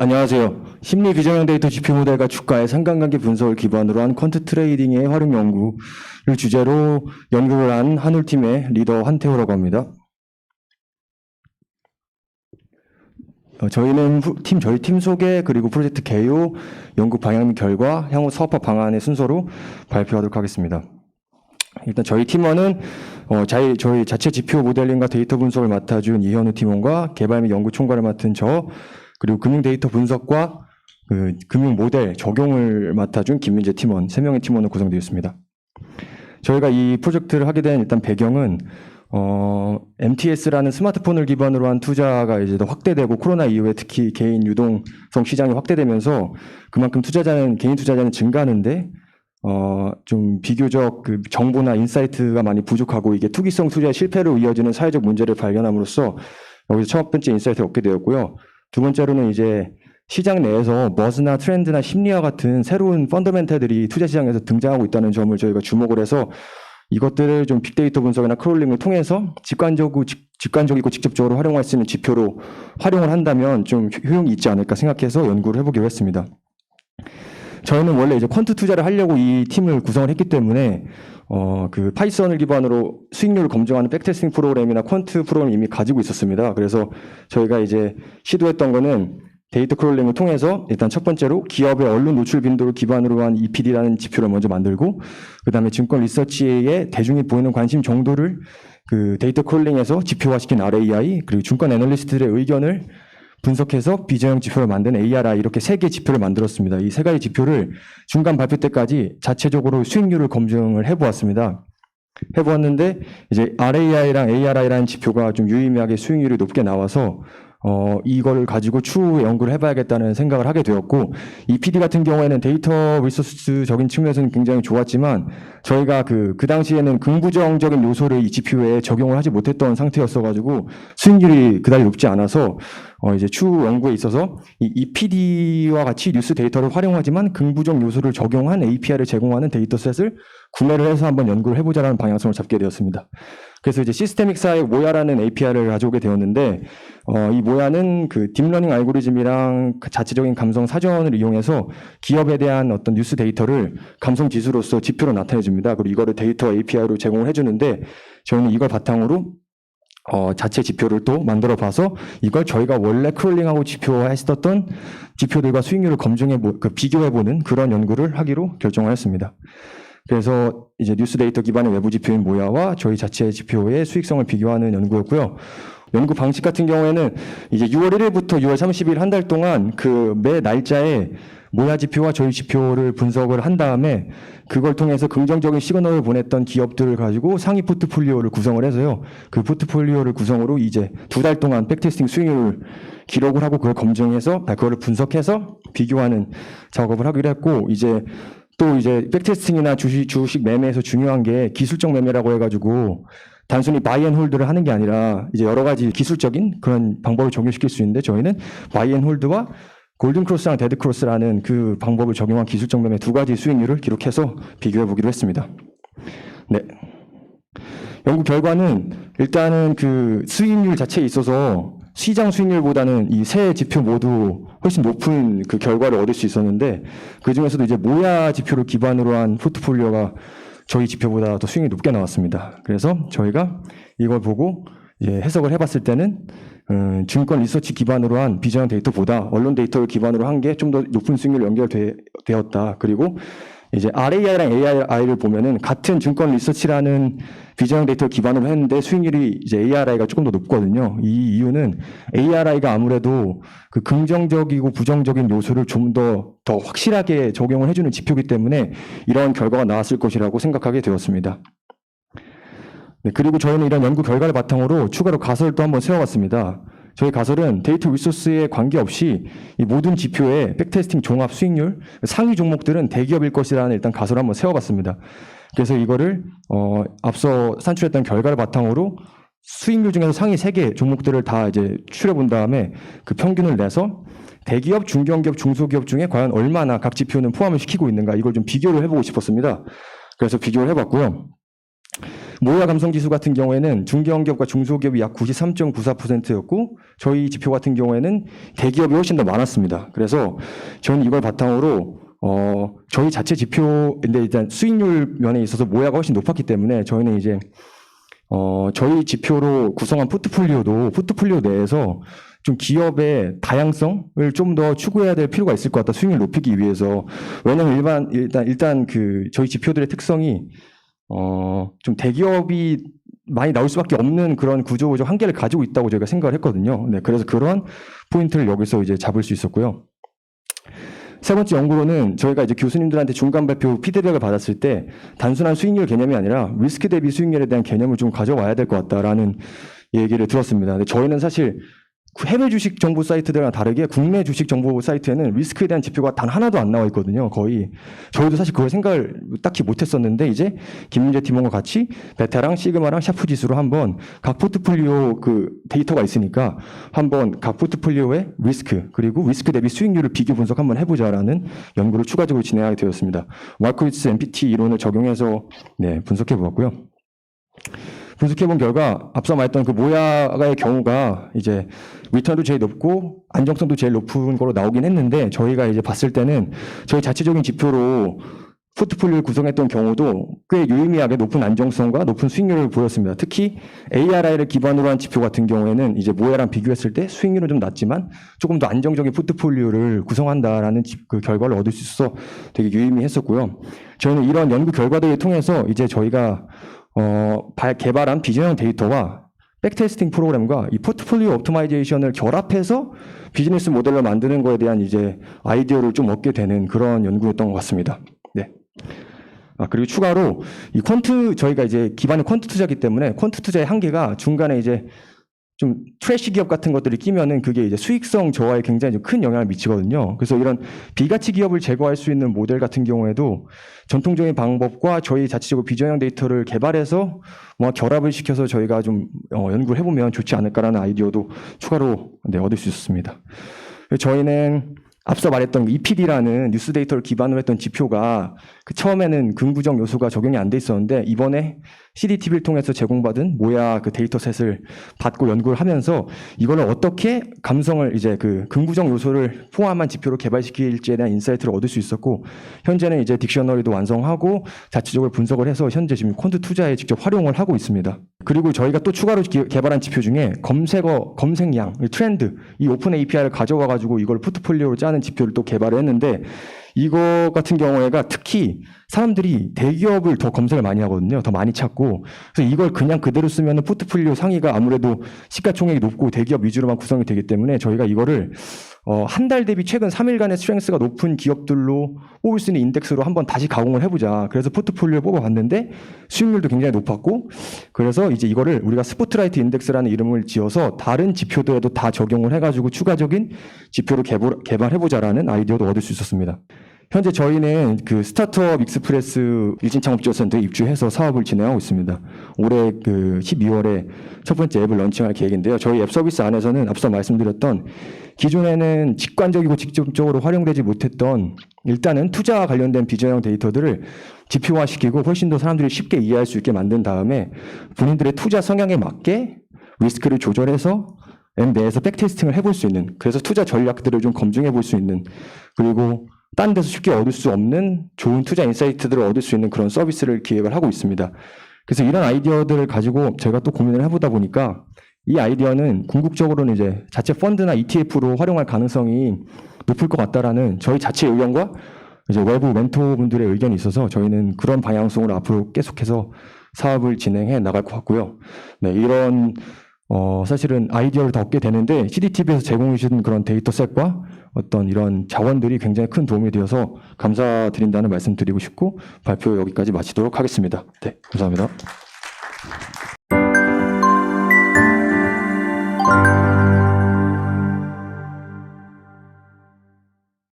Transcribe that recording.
네, 안녕하세요. 심리 비정형 데이터 지표 모델과 주가의 상관관계 분석을 기반으로 한 퀀트 트레이딩의 활용 연구를 주제로 연구를 한 한울팀의 리더 한태호라고 합니다. 저희는 저희 팀 소개 그리고 프로젝트 개요, 연구 방향 및 결과, 향후 사업화 방안의 순서로 발표하도록 하겠습니다. 일단 저희 팀원은 저희 자체 지표 모델링과 데이터 분석을 맡아준 이현우 팀원과 개발 및 연구 총괄을 맡은 저, 그리고 금융 데이터 분석과 금융 모델 적용을 맡아준 김민재 팀원, 3명의 팀원으로 구성되어 있습니다. 저희가 이 프로젝트를 하게 된 일단 배경은 MTS라는 스마트폰을 기반으로 한 투자가 이제 더 확대되고 코로나 이후에 특히 개인 유동성 시장이 확대되면서 그만큼 개인 투자자는 증가하는데 좀 비교적 그 정보나 인사이트가 많이 부족하고 이게 투기성 투자의 실패로 이어지는 사회적 문제를 발견함으로써 여기서 첫 번째 인사이트를 얻게 되었고요. 두 번째로는 이제 시장 내에서 머스나 트렌드나 심리와 같은 새로운 펀더멘탈들이 투자 시장에서 등장하고 있다는 점을 저희가 주목을 해서 이것들을 좀 빅데이터 분석이나 크롤링을 통해서 직관적이고 직접적으로 활용할 수 있는 지표로 활용을 한다면 좀 효용이 있지 않을까 생각해서 연구를 해보기로 했습니다. 저희는 원래 이제 퀀트 투자를 하려고 이 팀을 구성을 했기 때문에 그 파이썬을 기반으로 수익률을 검증하는 백테스팅 프로그램이나 퀀트 프로그램을 이미 가지고 있었습니다. 그래서 저희가 이제 시도했던 거는 데이터 크롤링을 통해서 일단 첫 번째로 기업의 언론 노출 빈도를 기반으로 한 EPD라는 지표를 먼저 만들고 그다음에 증권 리서치에 대중이 보이는 관심 정도를 그 데이터 크롤링에서 지표화시킨 RAI 그리고 증권 애널리스트들의 의견을 분석해서 비정형 지표를 만든 ARI 이렇게 3개 지표를 만들었습니다. 이 3가지 지표를 중간 발표 때까지 자체적으로 수익률을 검증을 해보았습니다. 해보았는데 이제 RAI랑 ARI라는 지표가 좀 유의미하게 수익률이 높게 나와서 이걸 가지고 추후 연구를 해봐야겠다는 생각을 하게 되었고 EPD 같은 경우에는 데이터 리소스적인 측면에서는 굉장히 좋았지만 저희가 그 당시에는 긍부정적인 요소를 이 지표에 적용을 하지 못했던 상태였어가지고 수익률이 그다지 높지 않아서 이제 추후 연구에 있어서 이 EPD와 같이 뉴스 데이터를 활용하지만 긍부정 요소를 적용한 API를 제공하는 데이터셋을 구매를 해서 한번 연구를 해보자라는 방향성을 잡게 되었습니다. 그래서 이제 시스테믹사의 모야라는 API를 가져오게 되었는데 이 모야는 그 딥러닝 알고리즘이랑 그 자체적인 감성 사전을 이용해서 기업에 대한 어떤 뉴스 데이터를 감성 지수로서 지표로 나타내줍니다. 그리고 이거를 데이터 API로 제공을 해주는데 저희는 이걸 바탕으로 자체 지표를 또 만들어 봐서 이걸 저희가 원래 크롤링하고 지표화했었던 지표들과 수익률을 비교해보는 그런 연구를 하기로 결정하였습니다. 그래서 이제 뉴스 데이터 기반의 외부 지표인 모야와 저희 자체 지표의 수익성을 비교하는 연구였고요. 연구 방식 같은 경우에는 이제 6월 1일부터 6월 30일 한 달 동안 그 매 날짜에 모야 지표와 저희 지표를 분석을 한 다음에 그걸 통해서 긍정적인 시그널을 보냈던 기업들을 가지고 상위 포트폴리오를 구성을 해서요. 그 포트폴리오를 구성으로 이제 2달 동안 백테스팅 수익률을 기록을 하고 그걸 검증해서 그거를 분석해서 비교하는 작업을 하기로 했고 또 이제 백테스팅이나 주식 매매에서 중요한 게 기술적 매매라고 해가지고 단순히 바이 앤 홀드를 하는 게 아니라 이제 여러 가지 기술적인 그런 방법을 적용시킬 수 있는데 저희는 바이 앤 홀드와 골든 크로스랑 데드 크로스라는 그 방법을 적용한 기술적 매매 2가지 수익률을 기록해서 비교해 보기로 했습니다. 네. 연구 결과는 일단은 그 수익률 자체에 있어서 시장 수익률보다는 이 세 지표 모두 훨씬 높은 그 결과를 얻을 수 있었는데 그 중에서도 이제 모야 지표를 기반으로 한 포트폴리오가 저희 지표보다 더 수익률이 높게 나왔습니다. 그래서 저희가 이걸 보고 이제 해석을 해봤을 때는 증권 리서치 기반으로 한 비정형 데이터보다 언론 데이터를 기반으로 한 게 좀 더 높은 수익률 연결되었다. 그리고 이제 RAI랑 ARI를 보면은 같은 증권 리서치라는 비정형 데이터를 기반으로 했는데 수익률이 이제 ARI가 조금 더 높거든요. 이 이유는 ARI가 아무래도 그 긍정적이고 부정적인 요소를 좀 더 확실하게 적용을 해주는 지표이기 때문에 이런 결과가 나왔을 것이라고 생각하게 되었습니다. 네, 그리고 저희는 이런 연구 결과를 바탕으로 추가로 가설도 한번 세워봤습니다. 저희 가설은 데이터 리소스에 관계없이 이 모든 지표의 백테스팅 종합 수익률, 상위 종목들은 대기업일 것이라는 일단 가설을 한번 세워봤습니다. 그래서 이거를 앞서 산출했던 결과를 바탕으로 수익률 중에서 상위 3개 종목들을 다 이제 추려본 다음에 그 평균을 내서 대기업, 중견기업, 중소기업 중에 과연 얼마나 각 지표는 포함을 시키고 있는가 이걸 좀 비교를 해보고 싶었습니다. 그래서 비교를 해봤고요. 모야 감성지수 같은 경우에는 중견기업과 중소기업이 약 93.94%였고 저희 지표 같은 경우에는 대기업이 훨씬 더 많았습니다. 그래서 저는 이걸 바탕으로 저희 자체 지표인데 일단 수익률 면에 있어서 모야가 훨씬 높았기 때문에 저희는 이제 저희 지표로 구성한 포트폴리오 내에서 좀 기업의 다양성을 좀 더 추구해야 될 필요가 있을 것 같다. 수익률 높이기 위해서. 왜냐면 일단 그 저희 지표들의 특성이 좀 대기업이 많이 나올 수밖에 없는 그런 구조적 한계를 가지고 있다고 저희가 생각을 했거든요. 네, 그래서 그런 포인트를 여기서 이제 잡을 수 있었고요. 세 번째 연구로는 저희가 이제 교수님들한테 중간 발표 피드백을 받았을 때 단순한 수익률 개념이 아니라 리스크 대비 수익률에 대한 개념을 좀 가져와야 될 것 같다라는 얘기를 들었습니다. 근데 저희는 사실 해외 주식 정보 사이트들과 다르게 국내 주식 정보 사이트에는 리스크에 대한 지표가 단 하나도 안 나와 있거든요. 거의. 저희도 사실 그걸 생각을 딱히 못 했었는데 이제 김민재 팀원과 같이 베타랑 시그마랑 샤프 지수로 한번 각 포트폴리오 그 데이터가 있으니까 한번 각 포트폴리오의 리스크 그리고 리스크 대비 수익률을 비교 분석 한번 해보자라는 연구를 추가적으로 진행하게 되었습니다. 마르코비츠 MPT 이론을 적용해서 네, 분석해 보았고요. 분석해본 결과 앞서 말했던 그 모야의 경우가 이제 리턴도 제일 높고 안정성도 제일 높은 거로 나오긴 했는데 저희가 이제 봤을 때는 저희 자체적인 지표로 포트폴리오를 구성했던 경우도 꽤 유의미하게 높은 안정성과 높은 수익률을 보였습니다. 특히 ARI를 기반으로 한 지표 같은 경우에는 이제 모야랑 비교했을 때 수익률은 좀 낮지만 조금 더 안정적인 포트폴리오를 구성한다라는 그 결과를 얻을 수 있어서 되게 유의미했었고요. 저희는 이런 연구 결과들을 통해서 이제 저희가 개발한 비전형 데이터와 백테스팅 프로그램과 이 포트폴리오 옵티마이제이션을 결합해서 비즈니스 모델을 만드는 거에 대한 이제 아이디어를 좀 얻게 되는 그런 연구였던 것 같습니다. 네. 그리고 추가로 이 저희가 이제 기반이 퀀트 투자기 때문에 퀀트 투자의 한계가 중간에 이제 좀 트래시 기업 같은 것들이 끼면은 그게 이제 수익성 저하에 굉장히 좀 큰 영향을 미치거든요. 그래서 이런 비가치 기업을 제거할 수 있는 모델 같은 경우에도 전통적인 방법과 저희 자체적으로 비전형 데이터를 개발해서 뭐 결합을 시켜서 저희가 좀 연구를 해보면 좋지 않을까라는 아이디어도 추가로 네, 얻을 수 있었습니다. 저희는 앞서 말했던 EPD라는 뉴스 데이터를 기반으로 했던 지표가 그 처음에는 긍부정 요소가 적용이 안 돼 있었는데 이번에 CDTV를 통해서 제공받은 모야 그 데이터셋을 받고 연구를 하면서 이거를 어떻게 감성을 이제 그 긍부정 요소를 포함한 지표로 개발시킬지에 대한 인사이트를 얻을 수 있었고 현재는 이제 딕셔너리도 완성하고 자체적으로 분석을 해서 현재 지금 퀀트 투자에 직접 활용을 하고 있습니다. 그리고 저희가 또 추가로 개발한 지표 중에 검색량, 트렌드, 이 오픈 API를 가져와 가지고 이걸 포트폴리오로 짜는 지표를 또 개발을 했는데 이거 같은 경우에가 특히 사람들이 대기업을 더 검색을 많이 하거든요. 더 많이 찾고. 그래서 이걸 그냥 그대로 쓰면 포트폴리오 상위가 아무래도 시가총액이 높고 대기업 위주로만 구성이 되기 때문에 저희가 이거를 한 달 대비 최근 3일간의 스트렝스가 높은 기업들로 뽑을 수 있는 인덱스로 한번 다시 가공을 해보자. 그래서 포트폴리오를 뽑아봤는데 수익률도 굉장히 높았고 그래서 이제 이거를 우리가 스포트라이트 인덱스라는 이름을 지어서 다른 지표들에도 다 적용을 해가지고 추가적인 지표를 개발해보자라는 아이디어도 얻을 수 있었습니다. 현재 저희는 그 스타트업 익스프레스 유진창업지원센터에 입주해서 사업을 진행하고 있습니다. 올해 그 12월에 첫 번째 앱을 런칭할 계획인데요. 저희 앱 서비스 안에서는 앞서 말씀드렸던 기존에는 직관적이고 직접적으로 활용되지 못했던 일단은 투자와 관련된 비전형 데이터들을 지표화시키고 훨씬 더 사람들이 쉽게 이해할 수 있게 만든 다음에 본인들의 투자 성향에 맞게 리스크를 조절해서 앱 내에서 백테스팅을 해볼 수 있는 그래서 투자 전략들을 좀 검증해 볼 수 있는 그리고 딴 데서 쉽게 얻을 수 없는 좋은 투자 인사이트들을 얻을 수 있는 그런 서비스를 기획을 하고 있습니다. 그래서 이런 아이디어들을 가지고 제가 또 고민을 해보다 보니까 이 아이디어는 궁극적으로는 이제 자체 펀드나 ETF로 활용할 가능성이 높을 것 같다라는 저희 자체 의견과 이제 외부 멘토분들의 의견이 있어서 저희는 그런 방향성으로 앞으로 계속해서 사업을 진행해 나갈 것 같고요. 네, 이런 사실은 아이디어를 다 얻게 되는데 CDTV에서 제공해 주신 그런 데이터셋과 어떤 이런 자원들이 굉장히 큰 도움이 되어서 감사드린다는 말씀 드리고 싶고 발표 여기까지 마치도록 하겠습니다. 네, 감사합니다.